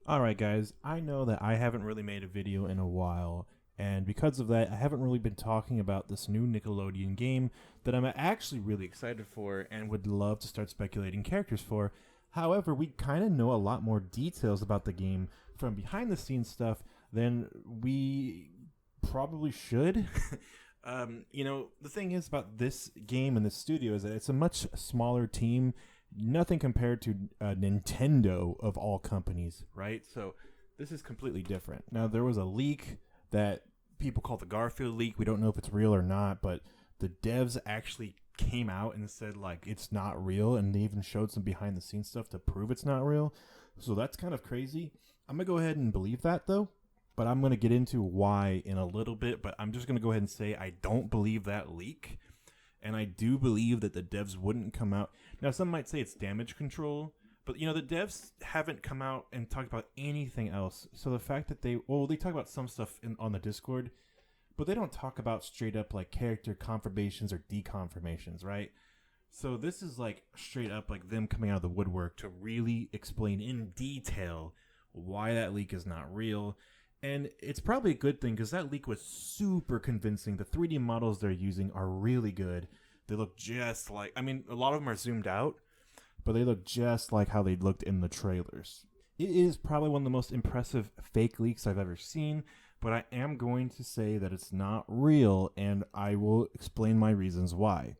Alright, guys, I know that I haven't really made a video in a while, and because of that, I haven't really been talking about this new Nickelodeon game that I'm actually really excited for and would love to start speculating characters for. However, we kind of know a lot more details about the game from behind the scenes stuff than we probably should. The thing is about this game and this studio is that it's a much smaller team, nothing compared to Nintendo of all companies, right? So this is completely different. Now, there was a leak that people call the Garfield leak. We don't know if it's real or not, but the devs actually came out and said like it's not real, and they even showed some behind the scenes stuff to prove it's not real. So that's kind of crazy. I'm gonna go ahead and believe that though, but I'm gonna get into why in a little bit. But I'm just gonna go ahead and say I don't believe that leak, and I do believe that the devs wouldn't come out. Now, some might say it's damage control, but the devs haven't come out and talked about anything else. So the fact that they talk about some stuff on the Discord, but they don't talk about straight up like character confirmations or deconfirmations, right? So this is like straight up like them coming out of the woodwork to really explain in detail why that leak is not real. And it's probably a good thing because that leak was super convincing. The 3D models they're using are really good. They look just like, I mean, a lot of them are zoomed out, but they look just like how they looked in the trailers. It is probably one of the most impressive fake leaks I've ever seen, but I am going to say that it's not real, and I will explain my reasons why.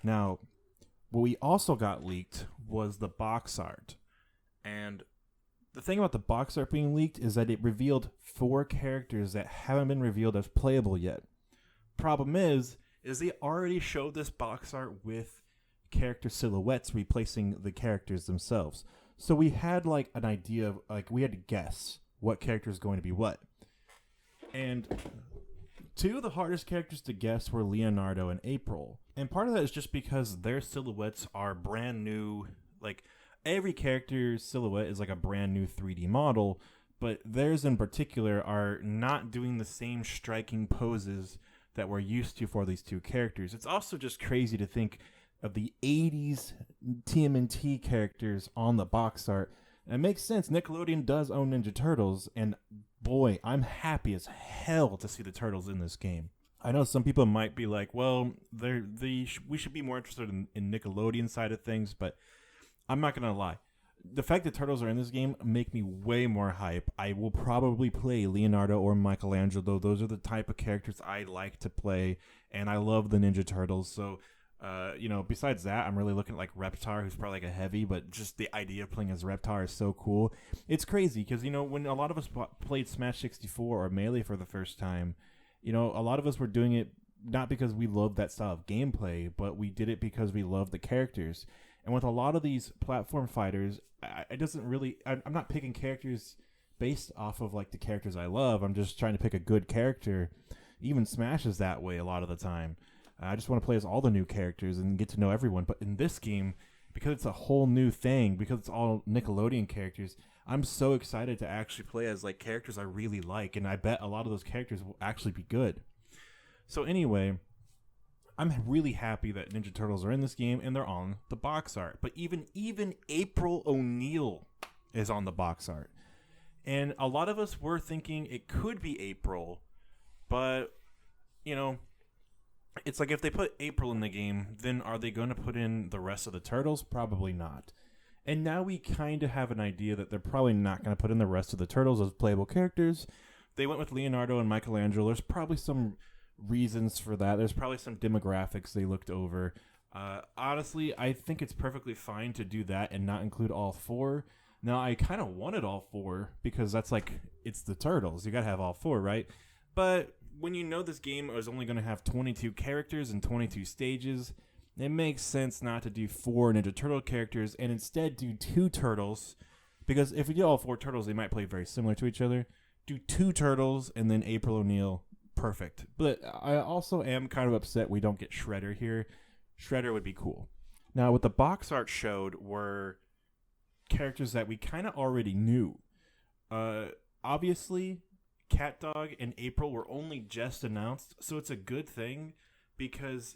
Now, what we also got leaked was the box art. And the thing about the box art being leaked is that it revealed 4 characters that haven't been revealed as playable yet. Problem is they already showed this box art with character silhouettes replacing the characters themselves. So we had like an idea of like we had to guess what character is going to be what. And 2 of the hardest characters to guess were Leonardo and April. And part of that is just because their silhouettes are brand new. Like every character's silhouette is like a brand new 3D model, but theirs in particular are not doing the same striking poses that we're used to for these 2 characters. It's also just crazy to think of the 80s TMNT characters on the box art. And it makes sense. Nickelodeon does own Ninja Turtles, and boy, I'm happy as hell to see the Turtles in this game. I know some people might be like, well, we should be more interested in Nickelodeon side of things, but I'm not going to lie. The fact that Turtles are in this game make me way more hype. I will probably play Leonardo or Michelangelo. Those are the type of characters I like to play, and I love the Ninja Turtles. So, besides that, I'm really looking at like Reptar, who's probably like a heavy, but just the idea of playing as Reptar is so cool. It's crazy because, when a lot of us played Smash 64 or Melee for the first time, a lot of us were doing it not because we loved that style of gameplay, but we did it because we loved the characters. And with a lot of these platform fighters, I'm not picking characters based off of like the characters I love. I'm just trying to pick a good character. Even Smash is that way a lot of the time. I just want to play as all the new characters and get to know everyone. But in this game, because it's a whole new thing, because it's all Nickelodeon characters, I'm so excited to actually play as like characters I really like. And I bet a lot of those characters will actually be good. So anyway, I'm really happy that Ninja Turtles are in this game and they're on the box art. But even April O'Neil is on the box art. And a lot of us were thinking it could be April, but it's like if they put April in the game, then are they going to put in the rest of the Turtles? Probably not. And now we kind of have an idea that they're probably not going to put in the rest of the Turtles as playable characters. They went with Leonardo and Michelangelo. There's probably some reasons for that. There's probably some demographics they looked over. Honestly, I think it's perfectly fine to do that and not include all 4. Now, I kind of wanted all 4 because that's like, it's the Turtles. You got to have all 4, right? But when this game is only going to have 22 characters and 22 stages, it makes sense not to do 4 Ninja Turtle characters and instead do 2 Turtles. Because if we do all 4 Turtles, they might play very similar to each other. Do 2 Turtles and then April O'Neil. Perfect. But I also am kind of upset we don't get Shredder here. Shredder would be cool. Now, what the box art showed were characters that we kind of already knew. Obviously, Cat Dog and April were only just announced, so it's a good thing because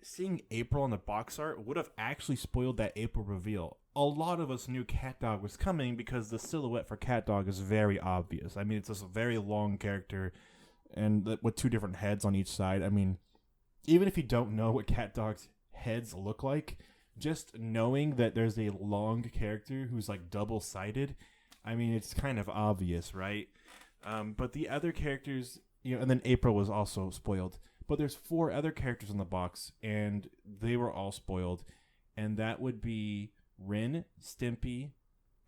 seeing April on the box art would have actually spoiled that April reveal. A lot of us knew Cat Dog was coming because the silhouette for Cat Dog is very obvious. I mean, it's just a very long character and with two different heads on each side. I mean, even if you don't know what Cat Dog's heads look like, just knowing that there's a long character who's like double-sided, I mean, it's kind of obvious, right? But the other characters, and then April was also spoiled. But there's 4 other characters in the box, and they were all spoiled. And that would be Ren, Stimpy,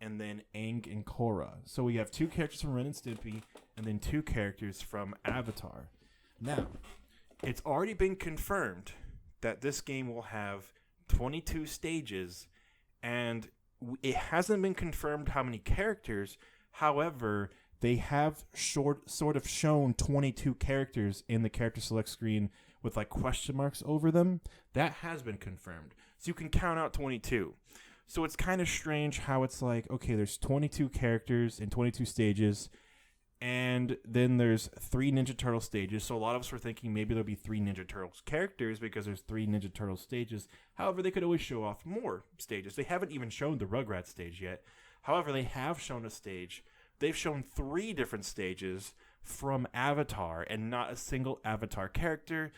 and then Aang and Korra. So we have 2 characters from Ren and Stimpy, and then 2 characters from Avatar. Now, it's already been confirmed that this game will have 22 stages, and it hasn't been confirmed how many characters. However, they have sort of shown 22 characters in the character select screen with like question marks over them. That has been confirmed. So you can count out 22. So it's kind of strange how it's like, okay, there's 22 characters in 22 stages, and then there's 3 Ninja Turtle stages. So a lot of us were thinking maybe there'll be 3 Ninja Turtles characters because there's 3 Ninja Turtle stages. However, they could always show off more stages. They haven't even shown the Rugrats stage yet. However, they have shown a stage. They've shown 3 different stages from Avatar and not a single Avatar character.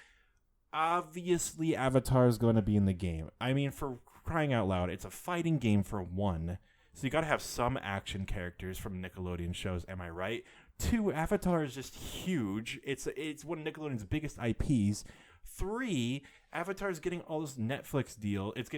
Obviously, Avatar is going to be in the game. I mean, for crying out loud, it's a fighting game for one. So you got to have some action characters from Nickelodeon shows, am I right? 2, Avatar is just huge. It's one of Nickelodeon's biggest IPs. 3, Avatar is getting all this Netflix deal. It's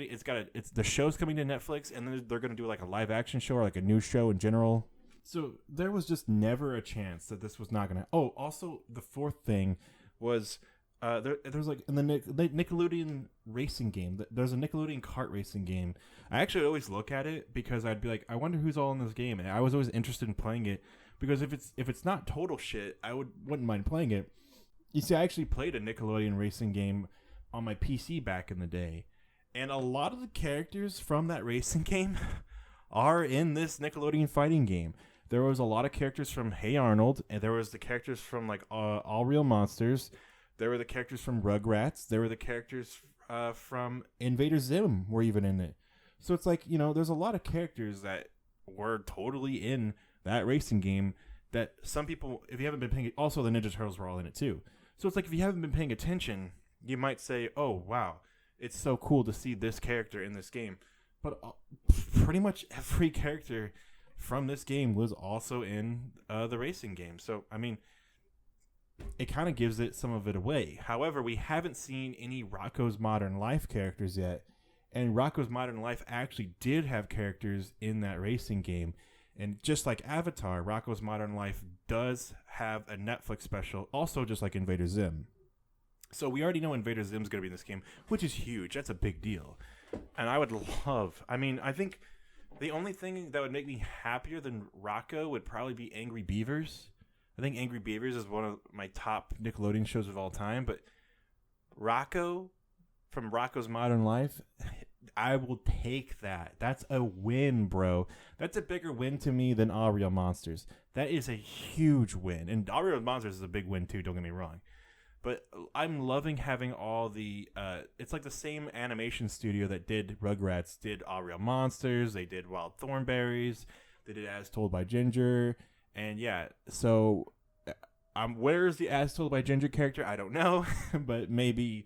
the show's coming to Netflix, and then they're going to do like a live action show or like a new show in general. So there was just never a chance that this was not going to... Oh, also, the 4th thing was... There's like in the Nickelodeon racing game. There's a Nickelodeon kart racing game. I actually always look at it because I'd be like, I wonder who's all in this game. And I was always interested in playing it because if it's not total shit, I wouldn't mind playing it. You see, I actually played a Nickelodeon racing game on my PC back in the day, and a lot of the characters from that racing game are in this Nickelodeon fighting game. There was a lot of characters from Hey Arnold, and there was the characters from like All Real Monsters. There were the characters from Rugrats. There were the characters from Invader Zim were even in it. So it's like, there's a lot of characters that were totally in that racing game that some people, if you haven't been paying, also the Ninja Turtles were all in it too. So it's like, if you haven't been paying attention, you might say, oh, wow, it's so cool to see this character in this game. But pretty much every character from this game was also in the racing game. So, I mean, it kind of gives some of it away. However, we haven't seen any Rocko's Modern Life characters yet. And Rocko's Modern Life actually did have characters in that racing game. And just like Avatar, Rocko's Modern Life does have a Netflix special, also just like Invader Zim. So we already know Invader Zim's going to be in this game, which is huge. That's a big deal. And I would I think the only thing that would make me happier than Rocko would probably be Angry Beavers. I think Angry Beavers is one of my top Nickelodeon shows of all time, but Rocko from Rocko's Modern Life, I will take that. That's a win, bro. That's a bigger win to me than All Real Monsters. That is a huge win. And All Real Monsters is a big win too, don't get me wrong. But I'm loving having all the... it's like the same animation studio that did Rugrats, did All Real Monsters, they did Wild Thornberrys, they did As Told by Ginger... And yeah, so where's the As Told by Ginger character? I don't know, but maybe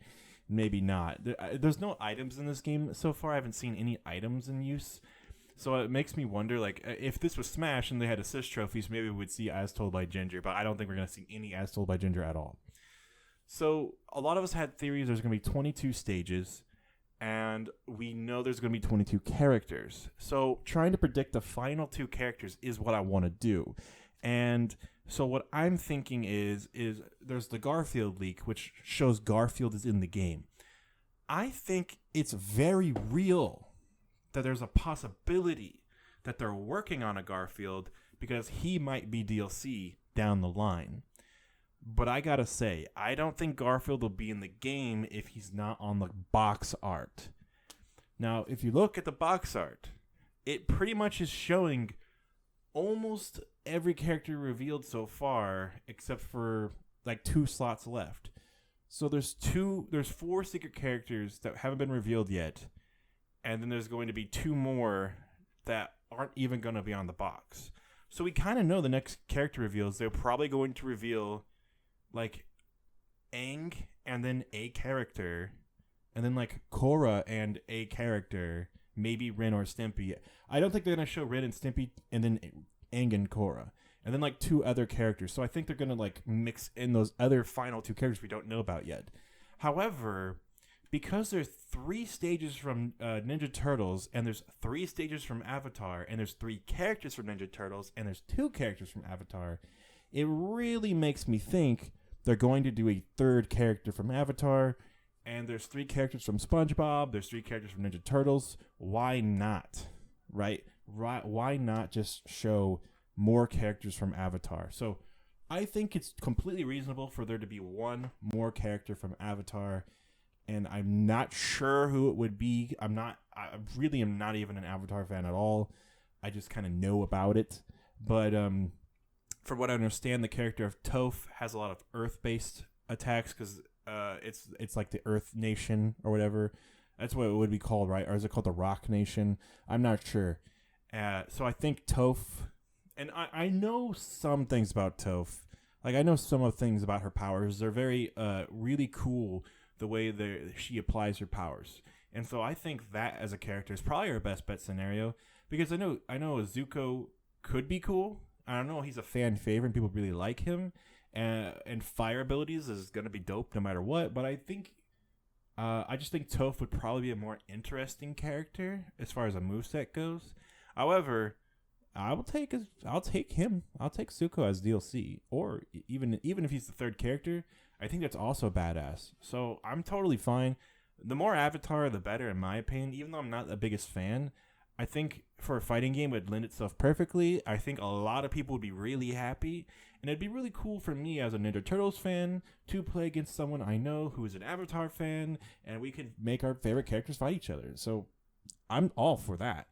not. There's no items in this game so far. I haven't seen any items in use. So it makes me wonder, like, if this was Smash and they had assist trophies, maybe we would see As Told by Ginger, but I don't think we're going to see any As Told by Ginger at all. So a lot of us had theories there's going to be 22 stages, and we know there's going to be 22 characters. So trying to predict the final 2 characters is what I want to do. And so what I'm thinking is there's the Garfield leak, which shows Garfield is in the game. I think it's very real that there's a possibility that they're working on a Garfield because he might be DLC down the line. But I gotta say, I don't think Garfield will be in the game if he's not on the box art. Now, if you look at the box art, it pretty much is showing almost every character revealed so far, except for like 2 slots left. So there's 4 secret characters that haven't been revealed yet, and then there's going to be 2 more that aren't even going to be on the box. So we kind of know the next character reveals. They're probably going to reveal like Aang and then a character, and then like Korra and a character, maybe Ren or Stimpy. I don't think they're going to show Ren and Stimpy and then Aang and Korra. And then like 2 other characters. So I think they're going to like mix in those other final 2 characters we don't know about yet. However, because there's 3 stages from Ninja Turtles, and there's 3 stages from Avatar, and there's 3 characters from Ninja Turtles, and there's 2 characters from Avatar, it really makes me think they're going to do a 3rd character from Avatar, and there's 3 characters from SpongeBob, there's 3 characters from Ninja Turtles. Why not? Right? Why not just show more characters from Avatar? So I think it's completely reasonable for there to be 1 more character from Avatar, and I'm not sure who it would be. I really am not even an Avatar fan at all. I just kind of know about it. But from what I understand, the character of Toph has a lot of Earth-based attacks because it's like the Earth Nation or whatever. That's what it would be called, right? Or is it called the Rock Nation? I'm not sure. So I think Toph, and I know some things about Toph. Like I know some of the things about her powers. They're very really cool the way she applies her powers. And so I think that as a character is probably her best bet scenario, because I know Zuko could be cool. I don't know, he's a fan favorite and people really like him, and fire abilities is going to be dope no matter what, but I just think Toph would probably be a more interesting character as far as a moveset goes. However, I'll take him. I'll take Zuko as DLC, or even if he's the 3rd character, I think that's also badass. So I'm totally fine. The more Avatar, the better, in my opinion. Even though I'm not the biggest fan, I think for a fighting game, it would lend itself perfectly. I think a lot of people would be really happy, and it'd be really cool for me as a Ninja Turtles fan to play against someone I know who is an Avatar fan, and we could make our favorite characters fight each other. So I'm all for that.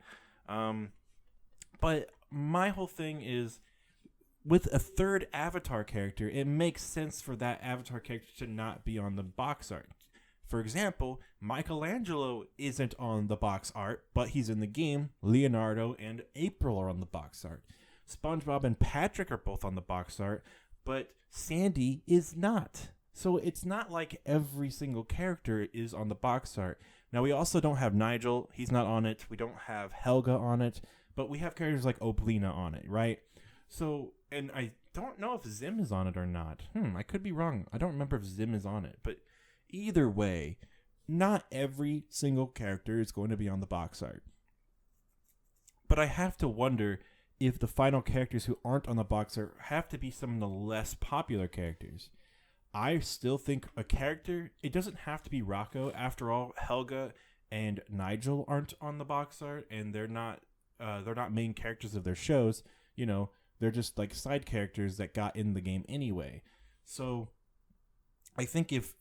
But my whole thing is, with a 3rd Avatar character, it makes sense for that Avatar character to not be on the box art. For example, Michelangelo isn't on the box art, but he's in the game. Leonardo and April are on the box art. SpongeBob and Patrick are both on the box art, but Sandy is not. So it's not like every single character is on the box art. Now, we also don't have Nigel. He's not on it. We don't have Helga on it, but we have characters like Oblina on it, right? So, and I don't know if Zim is on it or not. I could be wrong. I don't remember if Zim is on it, but either way, not every single character is going to be on the box art. But I have to wonder if the final characters who aren't on the box art have to be some of the less popular characters. I still think a character, it doesn't have to be Rocco. After all, Helga and Nigel aren't on the box art, and they're not main characters of their shows. You know, they're just like side characters that got in the game anyway. So I think if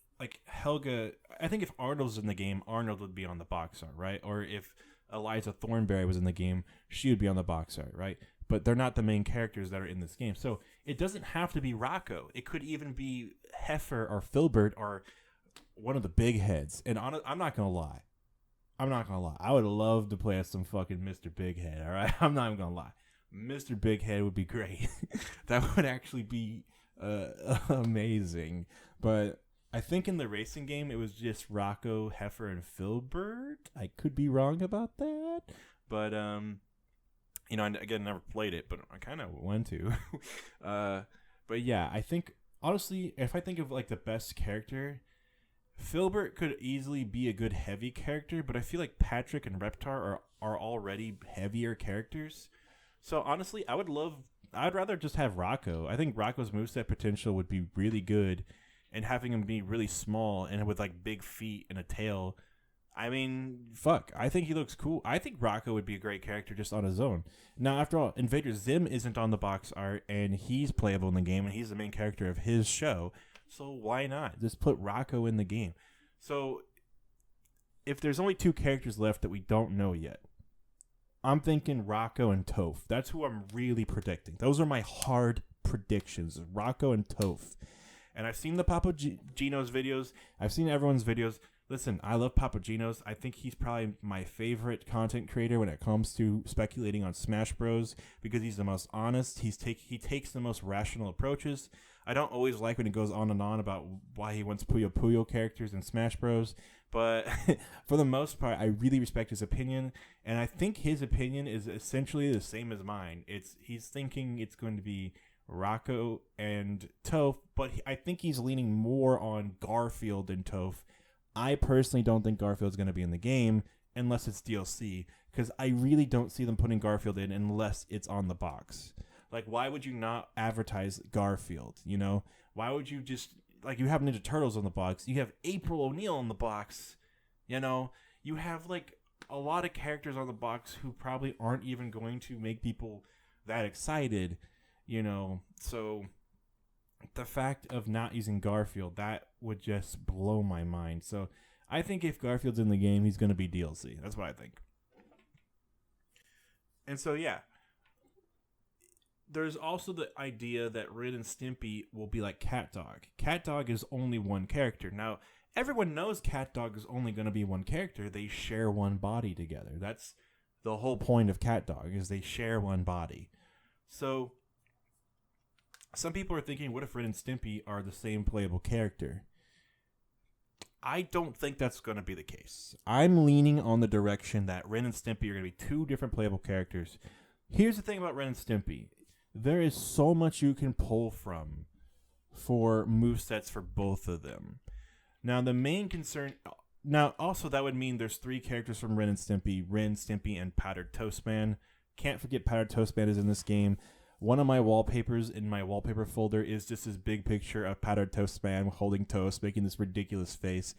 Arnold's in the game, Arnold would be on the box art, right? Or if Eliza Thornberry was in the game, she would be on the box art, right? But they're not the main characters that are in this game. So it doesn't have to be Rocco. It could even be Heifer or Filbert or one of the big heads. And I'm not going to lie. I would love to play as some fucking Mr. Big Head, all right? I'm not even going to lie. Mr. Big Head would be great. That would actually be amazing. But I think in the racing game, it was just Rocco, Heifer, and Filbert. I could be wrong about that. But, I never played it, but I kind of want to. But yeah, I think, honestly, if I think of like the best character, Filbert could easily be a good heavy character, but I feel like Patrick and Reptar are already heavier characters. So honestly, I'd rather just have Rocco. I think Rocco's moveset potential would be really good, and having him be really small and with like big feet and a tail, I mean, fuck. I think he looks cool. I think Rocco would be a great character just on his own. Now, after all, Invader Zim isn't on the box art, and he's playable in the game, and he's the main character of his show. So why not? Just put Rocco in the game. So if there's only 2 characters left that we don't know yet, I'm thinking Rocco and Toph. That's who I'm really predicting. Those are my hard predictions, Rocco and Toph. And I've seen the Gino's videos. I've seen everyone's videos. Listen, I love Gino's. I think he's probably my favorite content creator when it comes to speculating on Smash Bros. Because he's the most honest. He takes the most rational approaches. I don't always like when he goes on and on about why he wants Puyo Puyo characters in Smash Bros. But for the most part, I really respect his opinion. And I think his opinion is essentially the same as mine. He's thinking it's going to be Rocco and Toph. But I think he's leaning more on Garfield than Toph. I personally don't think Garfield's going to be in the game unless it's DLC, because I really don't see them putting Garfield in unless it's on the box. Like, why would you not advertise Garfield, you know? Why would you just, like, you have Ninja Turtles on the box, you have April O'Neil on the box, you know? You have, like, a lot of characters on the box who probably aren't even going to make people that excited, you know? So the fact of not using Garfield, that would just blow my mind. So I think if Garfield's in the game, he's going to be DLC. That's what I think. And so, yeah. There's also the idea that Ren and Stimpy will be like Cat Dog. Cat Dog is only one character. Now, everyone knows Cat Dog is only going to be one character. They share one body together. That's the whole point of Cat Dog, is they share one body. So some people are thinking, what if Ren and Stimpy are the same playable character? I don't think that's going to be the case. I'm leaning on the direction that Ren and Stimpy are going to be two different playable characters. Here's the thing about Ren and Stimpy. There is so much you can pull from for movesets for both of them. Now, the main concern... Now, also, that would mean there's 3 characters from Ren and Stimpy. Ren, Stimpy, and Powdered Toast Man. Can't forget Powdered Toast Man is in this game. One of my wallpapers in my wallpaper folder is just this big picture of Powdered Toast Man holding toast, making this ridiculous face.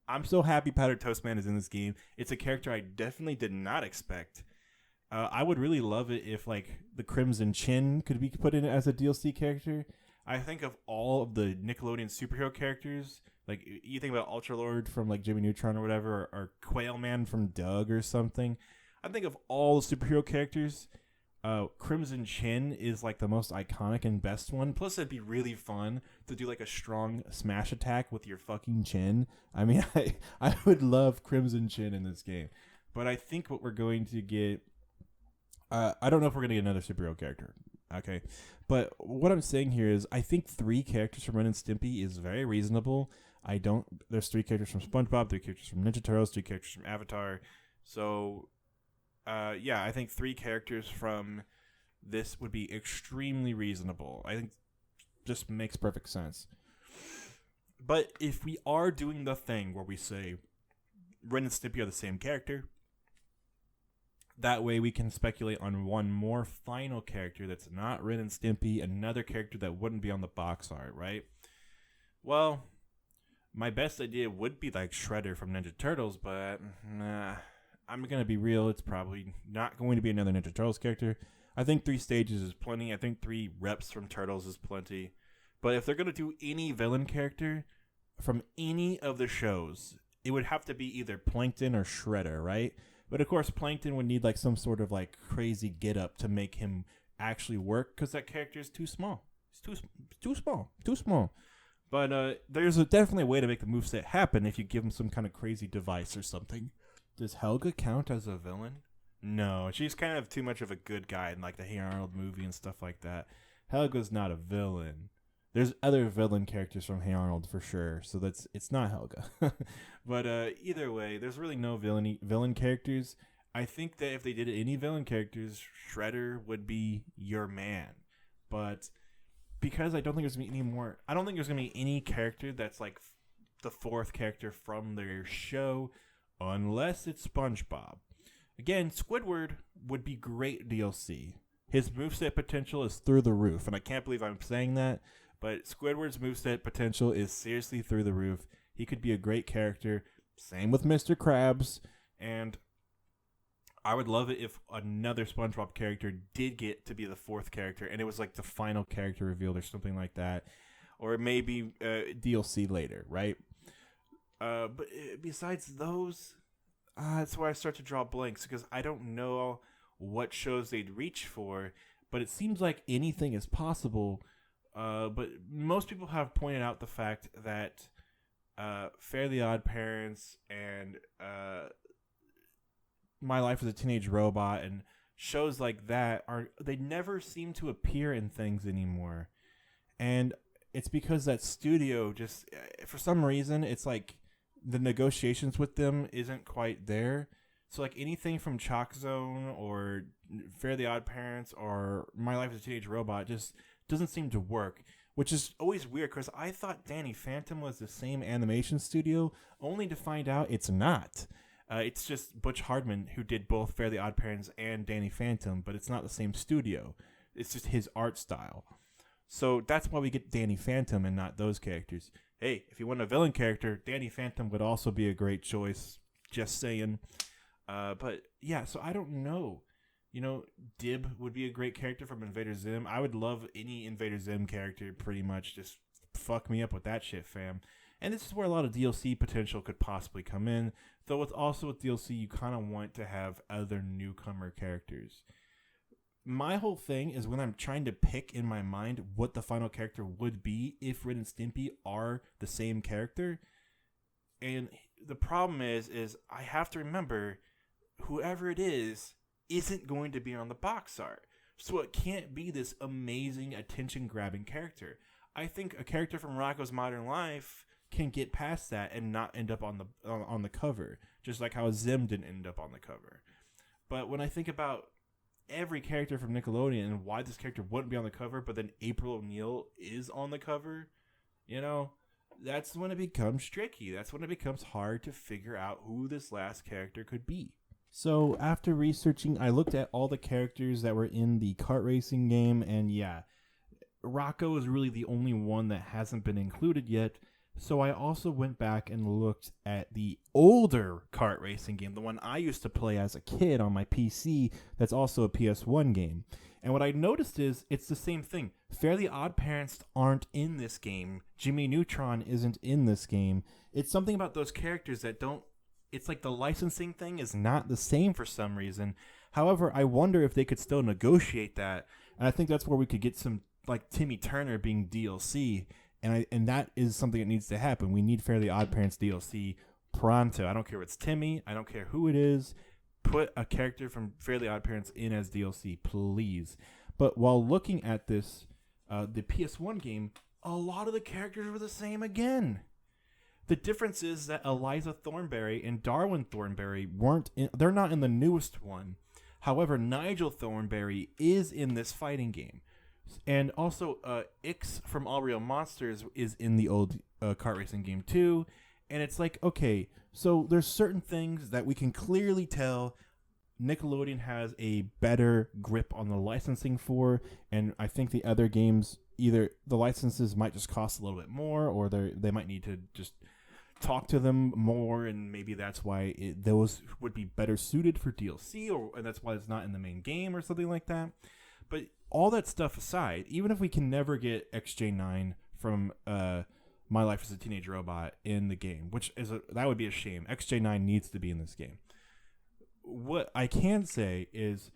I'm so happy Powdered Toast Man is in this game. It's a character I definitely did not expect. I would really love it if, like, the Crimson Chin could be put in as a DLC character. I think of all of the Nickelodeon superhero characters, like, you think about Ultra Lord from, like, Jimmy Neutron or whatever, or Quail Man from Doug or something. I think of all the superhero characters, Crimson Chin is like the most iconic and best one. Plus, it'd be really fun to do like a strong smash attack with your fucking chin. I mean, I would love Crimson Chin in this game. But I think what we're going to get, I don't know if we're going to get another superhero character. Okay. But what I'm saying here is I think 3 characters from Ren and Stimpy is very reasonable. There's 3 characters from SpongeBob, 3 characters from Ninja Turtles, 3 characters from Avatar. So, yeah, I think 3 characters from this would be extremely reasonable. I think just makes perfect sense. But if we are doing the thing where we say Ren and Stimpy are the same character, that way we can speculate on one more final character that's not Ren and Stimpy, another character that wouldn't be on the box art, right? Well, my best idea would be like Shredder from Ninja Turtles, but I'm going to be real, it's probably not going to be another Ninja Turtles character. I think 3 stages is plenty. I think 3 reps from Turtles is plenty. But if they're going to do any villain character from any of the shows, it would have to be either Plankton or Shredder, right? But of course, Plankton would need like some sort of like crazy get up to make him actually work, because that character is too small. It's too small. But there's definitely a way to make the moveset happen if you give him some kind of crazy device or something. Does Helga count as a villain? No, she's kind of too much of a good guy in like the Hey Arnold movie and stuff like that. Helga's not a villain. There's other villain characters from Hey Arnold for sure, so it's not Helga. But either way, there's really no villain characters. I think that if they did any villain characters, Shredder would be your man. But because I don't think there's gonna be any more, I don't think there's gonna be any character that's like the 4th character from their show, unless it's SpongeBob. Again, Squidward would be great DLC. His moveset potential is through the roof, and I can't believe I'm saying that, but Squidward's moveset potential is seriously through the roof. He could be a great character. Same with Mr. Krabs, and I would love it if another SpongeBob character did get to be the 4th character, and it was like the final character revealed or something like that, or maybe DLC later, right? But besides those, that's where I start to draw blanks, because I don't know what shows they'd reach for, but it seems like anything is possible but most people have pointed out the fact that Fairly Odd Parents and My Life as a Teenage Robot and shows like that they never seem to appear in things anymore. And it's because that studio just, for some reason, it's like the negotiations with them isn't quite there. So like anything from Chalk Zone or Fairly Odd Parents or My Life as a Teenage Robot just doesn't seem to work, which is always weird because I thought Danny Phantom was the same animation studio, only to find out it's not. It's just Butch Hardman who did both Fairly Odd Parents and Danny Phantom, but it's not the same studio. It's just his art style. So that's why we get Danny Phantom and not those characters. Hey, if you want a villain character, Danny Phantom would also be a great choice. Just saying. But yeah, so I don't know. You know, Dib would be a great character from Invader Zim. I would love any Invader Zim character pretty much. Just fuck me up with that shit, fam. And this is where a lot of DLC potential could possibly come in. Though with DLC, you kind of want to have other newcomer characters. My whole thing is when I'm trying to pick in my mind what the final character would be if Ren and Stimpy are the same character. And the problem is I have to remember whoever it is isn't going to be on the box art. So it can't be this amazing attention-grabbing character. I think a character from Rocko's Modern Life can get past that and not end up on the cover, just like how Zim didn't end up on the cover. But when I think about every character from Nickelodeon and why this character wouldn't be on the cover, but then April O'Neil is on the cover, you know, that's when it becomes tricky. That's when it becomes hard to figure out who this last character could be. So after researching, I looked at all the characters that were in the kart racing game, and yeah, Rocko is really the only one that hasn't been included yet. So I also went back and looked at the older kart racing game, the one I used to play as a kid on my PC that's also a PS1 game. And what I noticed is it's the same thing. Fairly Odd Parents aren't in this game. Jimmy Neutron isn't in this game. It's something about those characters that don't... It's like the licensing thing is not the same for some reason. However, I wonder if they could still negotiate that. And I think that's where we could get some, like Timmy Turner being DLC. And that is something that needs to happen. We need Fairly Odd Parents DLC pronto. I don't care if it's Timmy. I don't care who it is. Put a character from Fairly Odd Parents in as DLC, please. But while looking at this, the PS1 game, a lot of the characters were the same again. The difference is that Eliza Thornberry and Darwin Thornberry they're not in the newest one. However, Nigel Thornberry is in this fighting game. And also, Ix from All Real Monsters is in the old kart racing game too. And it's like, okay, so there's certain things that we can clearly tell Nickelodeon has a better grip on the licensing for. And I think the other games, either the licenses might just cost a little bit more, or they might need to just talk to them more. And maybe that's why those would be better suited for DLC, and that's why it's not in the main game or something like that. But all that stuff aside, even if we can never get XJ9 from My Life as a Teenage Robot in the game, that would be a shame. XJ9 needs to be in this game. What I can say is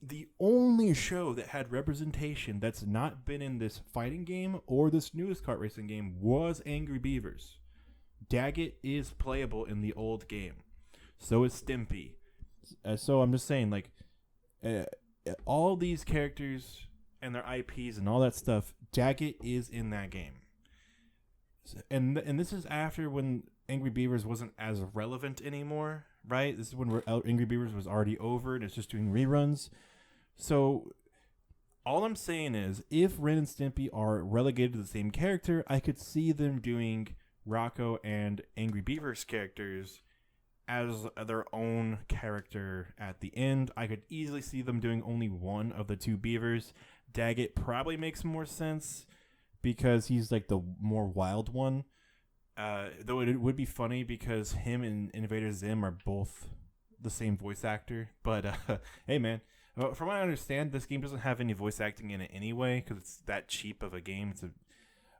the only show that had representation that's not been in this fighting game or this newest kart racing game was Angry Beavers. Daggett is playable in the old game. So is Stimpy. So I'm just saying, like... all these characters and their IPs and all that stuff, Daggett is in that game. And this is after when Angry Beavers wasn't as relevant anymore, right? This is when Angry Beavers was already over and it's just doing reruns. So all I'm saying is if Ren and Stimpy are relegated to the same character, I could see them doing Rocko and Angry Beavers characters as their own character at the end. I could easily see them doing only one of the two beavers. Daggett probably makes more sense because he's like the more wild one. Though it would be funny because him and Invader Zim are both the same voice actor. But hey, man, from what I understand, this game doesn't have any voice acting in it anyway because it's that cheap of a game.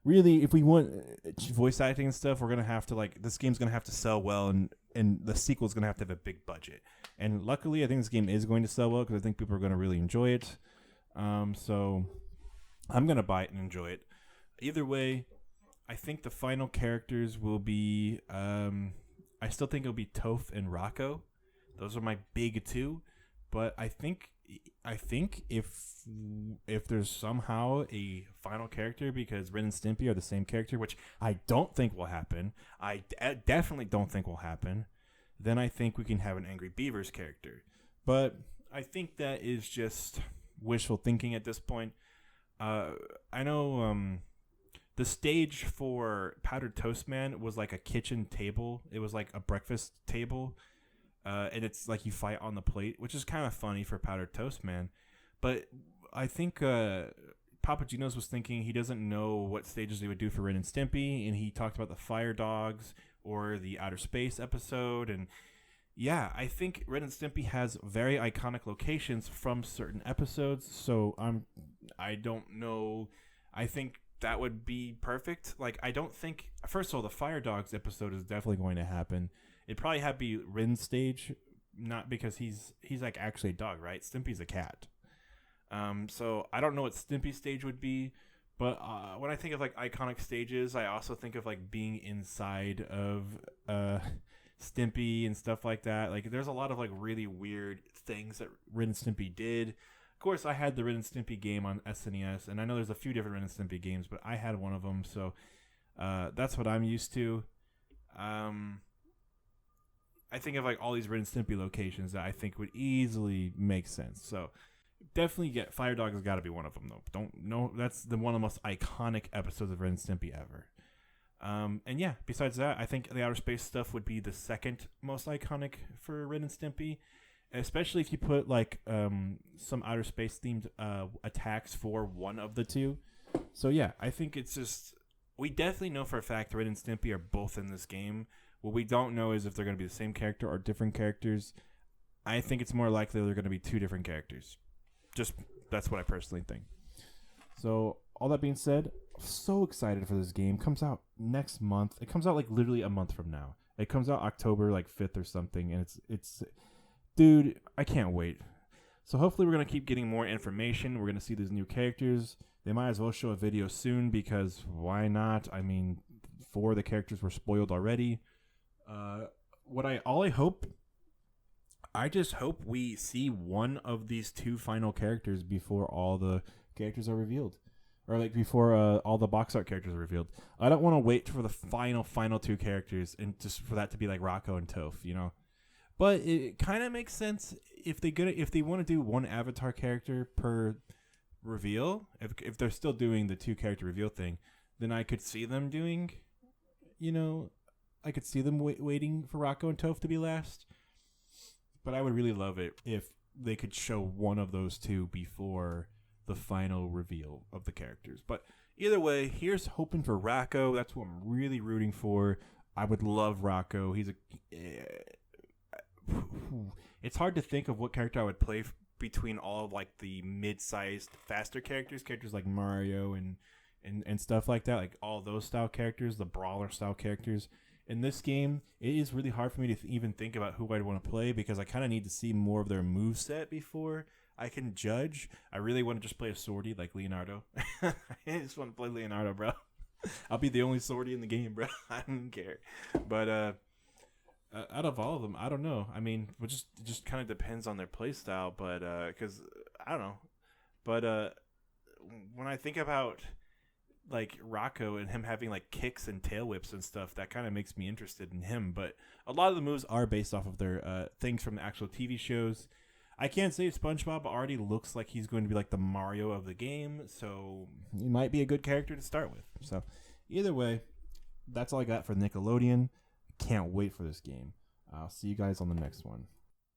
Really, if we want voice acting and stuff, we're going to have to, this game's going to have to sell well, and the sequel's going to have a big budget. And luckily, I think this game is going to sell well, because I think people are going to really enjoy it. So, I'm gonna buy it and enjoy it. Either way, I think the final characters will be. I still think it'll be Toph and Rocco. Those are my big two. But I think if there's somehow a final character, because Ren and Stimpy are the same character, which I don't think will happen. Definitely don't think will happen. Then I think we can have an Angry Beavers character. But I think that is just wishful thinking at this point. I know the stage for Powdered Toast Man was like a kitchen table. It was like a breakfast table. And it's like you fight on the plate, which is kind of funny for Powdered Toast Man. But I think Papa Gino's was thinking he doesn't know what stages they would do for Ren and Stimpy, and he talked about the Fire Dogs or the Outer Space episode. And yeah, I think Ren and Stimpy has very iconic locations from certain episodes. So I don't know. I think that would be perfect. Like, I don't think, first of all, the Fire Dogs episode is definitely going to happen. It'd probably have to be Ren's stage, not because he's like actually a dog, right? Stimpy's a cat. So I don't know what Stimpy's stage would be, but when I think of like iconic stages, I also think of like being inside of Stimpy and stuff like that. Like, there's a lot of like really weird things that Ren and Stimpy did. Of course, I had the Ren and Stimpy game on SNES, and I know there's a few different Ren and Stimpy games, but I had one of them, so that's what I'm used to. I think of like all these Ren and Stimpy locations that I think would easily make sense. So definitely get Fire Dog has got to be one of them though. Don't know, that's one of the most iconic episodes of Ren and Stimpy ever. And yeah, besides that, I think the outer space stuff would be the second most iconic for Ren and Stimpy, especially if you put like some outer space themed attacks for one of the two. So yeah, I think it's just, we definitely know for a fact Ren and Stimpy are both in this game. What we don't know is if they're going to be the same character or different characters. I think it's more likely they're going to be two different characters. Just, that's what I personally think. So, all that being said, I'm so excited for this game. It comes out next month. It comes out like literally a month from now. It comes out October like 5th or something, and it's dude, I can't wait. So hopefully we're going to keep getting more information. We're going to see these new characters. They might as well show a video soon, because why not? I mean, 4 of the characters were spoiled already. I just hope we see one of these 2 final characters before all the characters are revealed, or like before all the box art characters are revealed. I don't want to wait for the final 2 characters and just for that to be like Rocco and Toph, you know. But it kind of makes sense if they want to do 1 avatar character per reveal. If they're still doing the 2 character reveal thing, then I could see them doing, you know. I could see them waiting for Rocco and Toph to be last. But I would really love it if they could show one of those 2 before the final reveal of the characters. But either way, here's hoping for Rocco. That's who I'm really rooting for. I would love Rocco. It's hard to think of what character I would play between all of like the mid-sized, faster characters like Mario and stuff like that. Like all those style characters, the brawler style characters. In this game, it is really hard for me to even think about who I'd want to play, because I kind of need to see more of their moveset before I can judge. I really want to just play a swordy like Leonardo. I just want to play Leonardo, bro. I'll be the only swordy in the game, bro. I don't care. But out of all of them, I don't know. I mean, it just kind of depends on their play style. But because I don't know. But when I think about like Rocco and him having like kicks and tail whips and stuff, that kind of makes me interested in him. But a lot of the moves are based off of their things from the actual TV shows. I can't say SpongeBob already looks like he's going to be like the Mario of the game, so he might be a good character to start with. So either way, that's all I got for Nickelodeon. Can't wait for this game. I'll see you guys on the next one.